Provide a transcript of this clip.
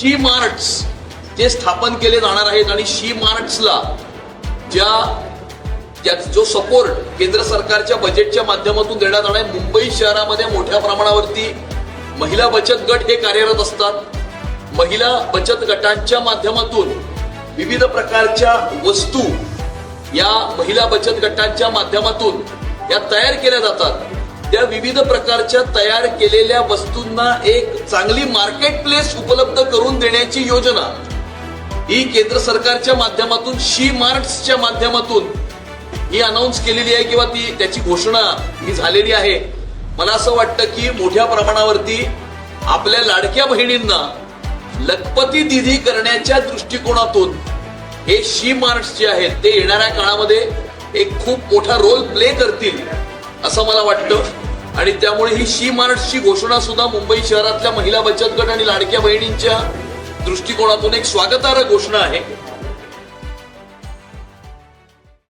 शी marts जे स्थापन केले जाणार आहेत आणि शी मार्ट्सला जो सपोर्ट केंद्र सरकारच्या बजेटच्या माध्यमातून देण्यात आला आहे, मुंबई शहरामध्ये मोठ्या प्रमाणावरती महिला बचत गट हे कार्यरत असतात. महिला बचत गटांच्या माध्यमातून विविध प्रकारच्या वस्तू या महिला बचत गटांच्या माध्यमातून या तयार केल्या जातात. त्या विविध प्रकारच्या तयार केलेल्या वस्तूंना एक चांगली मार्केट प्लेस उपलब्ध करून देण्याची योजना ही केंद्र सरकारच्या माध्यमातून शी मार्ट्सच्या माध्यमातून ही अनाऊन्स केलेली आहे किंवा त्याची घोषणा ही झालेली आहे. मला असं वाटतं की मोठ्या प्रमाणावरती आपल्या लाडक्या बहिणींना लखपती दिदी करण्याच्या दृष्टिकोनातून हे शी मार्ट्स जे आहेत ते येणाऱ्या काळामध्ये एक खूप मोठा रोल प्ले करतील असं मला वाटतं. आणि त्यामुळे ही शी मार्ट्सची घोषणा सुद्धा मुंबई शहरातल्या महिला बचत गट आणि लाडक्या बहिणींच्या दृष्टिकोनातून एक स्वागतार्ह घोषणा आहे.